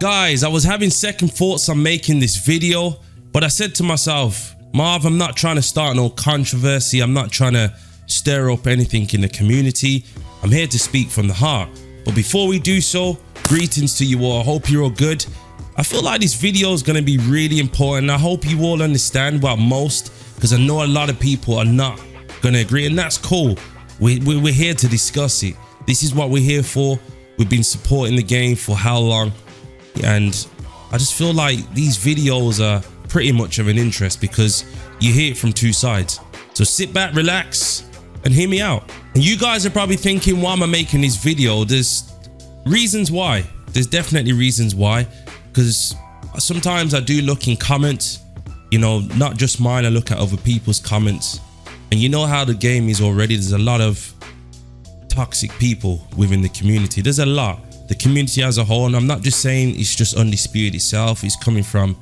Guys, I was having second thoughts on making this video, but I said to myself, Marv, I'm not trying to start no controversy. I'm not trying to stir up anything in the community. I'm here to speak from the heart. But before we do so, greetings to you all. I hope you're all good. I feel like this video is going to be really important. I hope you all understand what most, because I know a lot of people are not going to agree, and that's cool. We're here to discuss it. This is what we're here for. We've been supporting the game for how long? And I just feel like these videos are pretty much of an interest because you hear it from two sides. So sit back, relax, and hear me out. And you guys are probably thinking, why am I making this video? There's reasons why. There's definitely reasons why. Because sometimes I do look in comments, you know, not just mine, I look at other people's comments. And you know how the game is already. There's a lot of toxic people within the community. There's a lot. The community as a whole, and I'm not just saying it's just Undisputed itself. It's coming from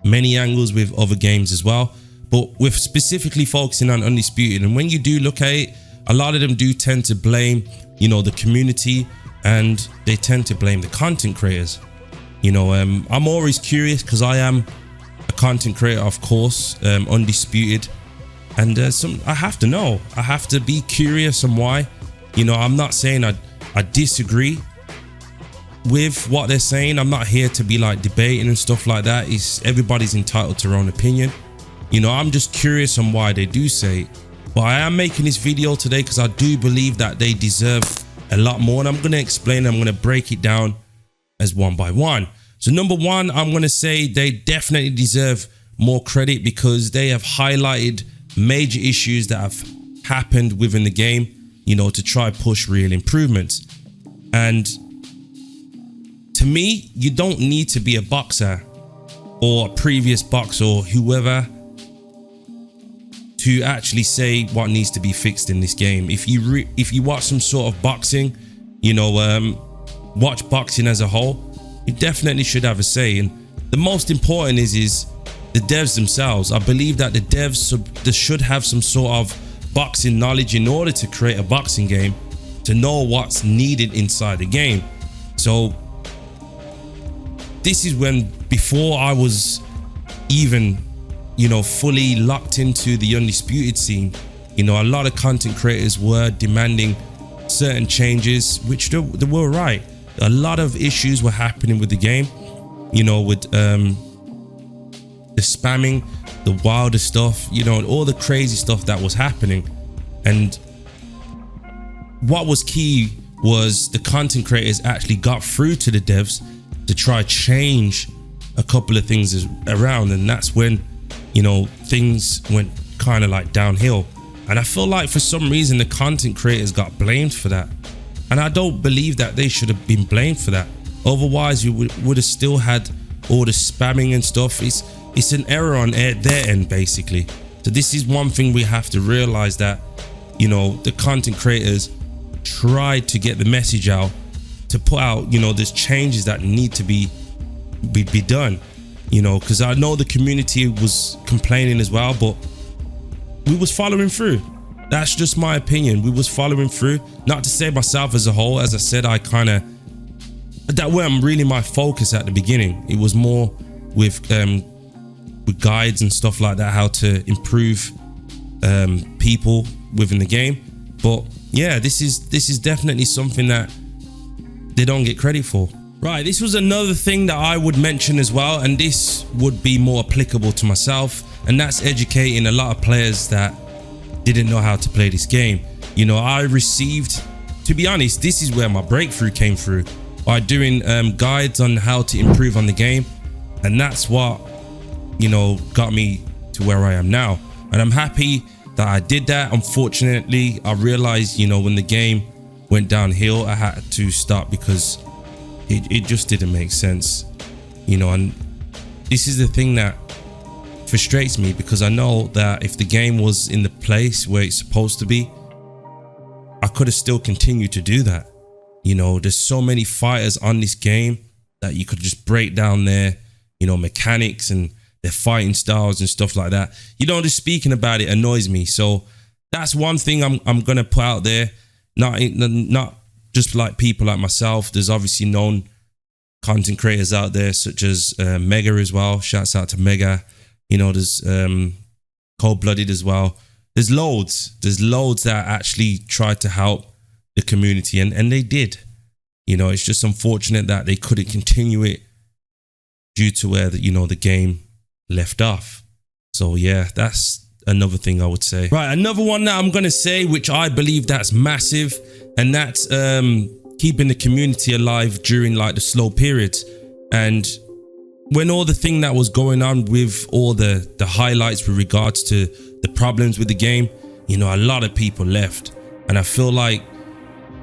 many angles with other games as well. But we're specifically focusing on Undisputed. And when you do look at it, a lot of them do tend to blame, you know, the community, and they tend to blame the content creators. You know, I'm always curious because I am a content creator, of course, Undisputed. And I have to know. I have to be curious on why. You know, I'm not saying I disagree with what they're saying. I'm not here to be like debating and stuff like that. Everybody's entitled to their own opinion. You know, I'm just curious on why they do say it. But I am making this video today because I do believe that they deserve a lot more. And I'm going to explain, I'm going to break it down as one by one. So number one, I'm going to say they definitely deserve more credit because they have highlighted major issues that have happened within the game, you know, to try push real improvements. And to me, you don't need to be a boxer or a previous boxer or whoever to actually say what needs to be fixed in this game. If you watch some sort of boxing, you know, watch boxing as a whole, you definitely should have a say. And the most important is the devs themselves. I believe that the devs they should have some sort of boxing knowledge in order to create a boxing game, to know what's needed inside the game. So this is when, before I was even, you know, fully locked into the Undisputed scene, you know, a lot of content creators were demanding certain changes, which they were right. A lot of issues were happening with the game, you know, with the spamming, the wilder stuff, you know, all the crazy stuff that was happening. And what was key was the content creators actually got through to the devs to try change a couple of things around, and that's when, you know, things went kind of like downhill. And I feel like for some reason the content creators got blamed for that, and I don't believe that they should have been blamed for that. Otherwise you would have still had all the spamming and stuff. It's an error on their end, basically. So this is one thing we have to realize, that, you know, the content creators tried to get the message out, to put out, you know, there's changes that need to be done, you know, because I know the community was complaining as well, but we was following through. That's just my opinion. We was following through. Not to say myself as a whole. As I said, that wasn't really my focus at the beginning. It was more with guides and stuff like that, how to improve people within the game. But yeah, this is definitely something that they don't get credit for. Right, this was another thing that I would mention as well, and this would be more applicable to myself, and that's educating a lot of players that didn't know how to play this game. You know, I received, to be honest, this is where my breakthrough came through, by doing guides on how to improve on the game, and that's what, you know, got me to where I am now. And I'm happy that I did that. Unfortunately, I realized, you know, when the game went downhill, I had to stop because it just didn't make sense, you know. And this is the thing that frustrates me, because I know that if the game was in the place where it's supposed to be, I could have still continued to do that. You know, there's so many fighters on this game that you could just break down their, you know, mechanics and their fighting styles and stuff like that. You know, just speaking about it annoys me. So that's one thing I'm gonna put out there. Not just like people like myself. There's obviously known content creators out there, such as Mega as well. Shouts out to Mega. You know, there's Cold Blooded as well. There's loads that actually tried to help the community, and they did. You know, it's just unfortunate that they couldn't continue it due to where the game left off. So yeah, that's another thing I would say. Right, another one that I'm gonna say, which I believe that's massive, and that's keeping the community alive during like the slow periods. And when all the thing that was going on with all the highlights with regards to the problems with the game, you know, a lot of people left, and I feel like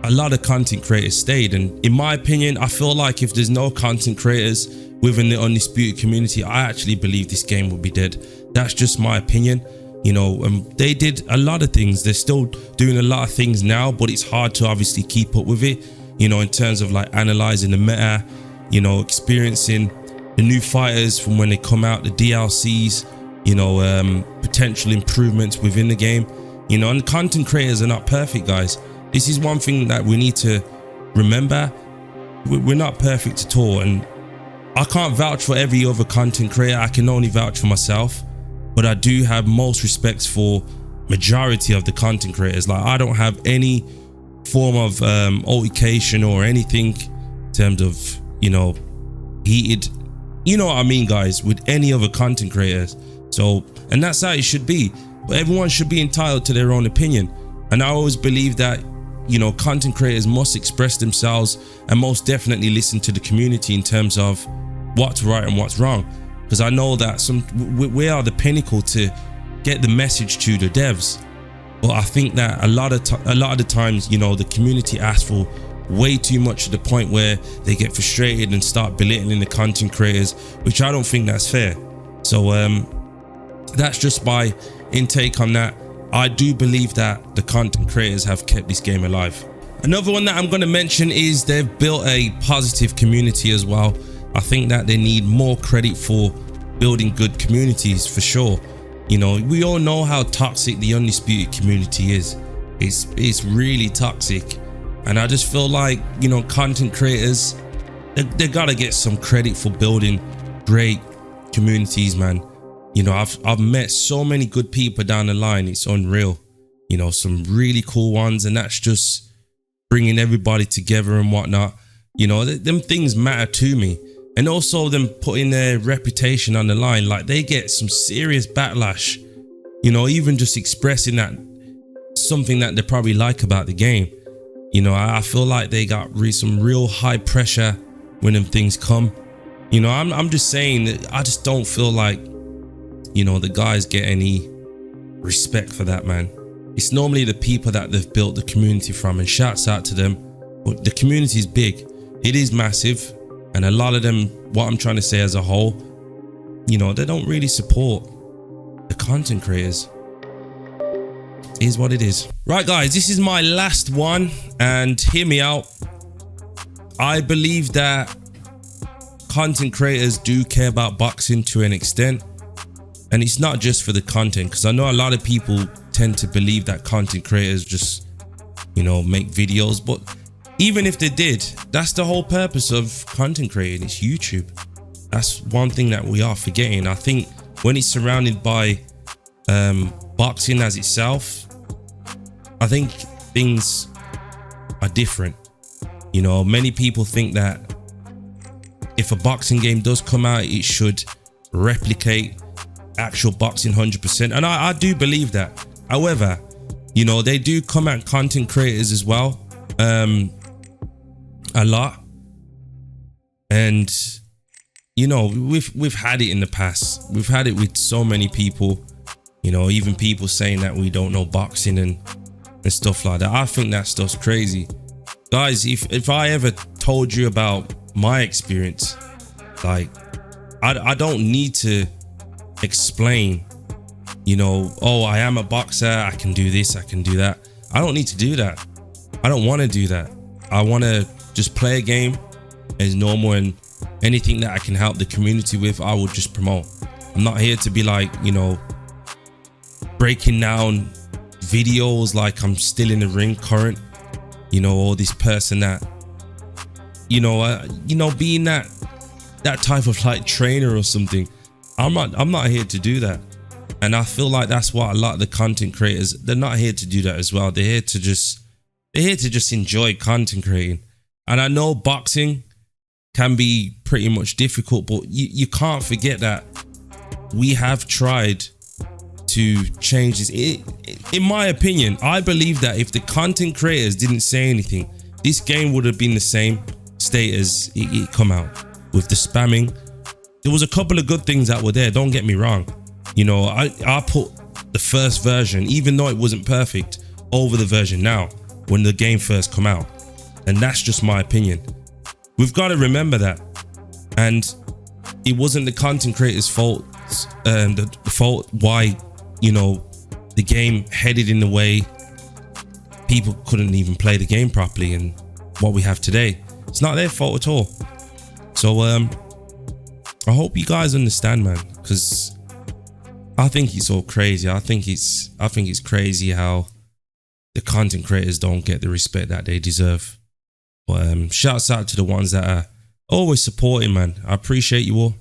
a lot of content creators stayed. And in my opinion, I feel like if there's no content creators within the Undisputed community, I actually believe this game would be dead. That's just my opinion. You know, they did a lot of things. They're still doing a lot of things now, but it's hard to obviously keep up with it, you know, in terms of like analyzing the meta, you know, experiencing the new fighters from when they come out, the DLCs, you know, potential improvements within the game, you know, and content creators are not perfect, guys. This is one thing that we need to remember. We're not perfect at all, and I can't vouch for every other content creator. I can only vouch for myself, but I do have most respects for majority of the content creators. Like, I don't have any form of altercation or anything in terms of, you know, heated, you know what I mean, guys, with any other content creators. So, and that's how it should be. But everyone should be entitled to their own opinion. And I always believe that, you know, content creators must express themselves and most definitely listen to the community in terms of what's right and what's wrong. Because I know that we are the pinnacle to get the message to the devs. But I think that a lot of the times, you know, the community asks for way too much to the point where they get frustrated and start belittling the content creators, which I don't think that's fair. So that's just my intake on that. I do believe that the content creators have kept this game alive. Another one that I'm going to mention is they've built a positive community as well. I think that they need more credit for building good communities, for sure. You know, we all know how toxic the Undisputed community is. It's really toxic, and I just feel like, you know, content creators, they gotta get some credit for building great communities, man. You know, I've met so many good people down the line. It's unreal. You know, some really cool ones, and that's just bringing everybody together and whatnot. You know, them things matter to me. And also them putting their reputation on the line. Like, they get some serious backlash, you know, even just expressing that something that they probably like about the game. You know, I feel like they got some real high pressure when them things come. You know, I'm just saying that I just don't feel like, you know, the guys get any respect for that, man. It's normally the people that they've built the community from, and shouts out to them. But the community is big. It is massive. And a lot of them, what I'm trying to say as a whole, you know, they don't really support the content creators. It is what it is. Right, guys, this is my last one, and hear me out. I believe that content creators do care about boxing to an extent, and it's not just for the content, because I know a lot of people tend to believe that content creators just, you know, make videos, but even if they did, that's the whole purpose of content creating. It's YouTube. That's one thing that we are forgetting. I think when it's surrounded by boxing as itself, I think things are different. You know, many people think that if a boxing game does come out, it should replicate actual boxing 100%. And I do believe that. However, you know, they do come at content creators as well. A lot, and you know, we've had it in the past. We've had it with so many people, you know, even people saying that we don't know boxing and stuff like that. I think that stuff's crazy, guys. If I ever told you about my experience, like, I don't need to explain, you know, oh, I am a boxer, I can do this, I can do that. I don't need to do that. I don't want to do that. I want to just play a game as normal, and anything that I can help the community with, I will just promote. I'm not here to be like, you know, breaking down videos like I'm still in the ring current, you know, or this person that, you know, being that that type of like trainer or something. I'm not here to do that. And I feel like that's what a lot of the content creators, they're not here to do that as well. They're here to just enjoy content creating. And I know boxing can be pretty much difficult, but you can't forget that we have tried to change this. In my opinion, I believe that if the content creators didn't say anything, this game would have been the same state as it come out. With the spamming, there was a couple of good things that were there, don't get me wrong. You know, I put the first version, even though it wasn't perfect, over the version now when the game first come out. And that's just my opinion. We've got to remember that. And it wasn't the content creators' fault, the fault why, you know, the game headed in the way people couldn't even play the game properly and what we have today. It's not their fault at all. So I hope you guys understand, man, because I think it's all crazy. I think it's crazy how the content creators don't get the respect that they deserve. But shouts out to the ones that are always supporting, man. I appreciate you all.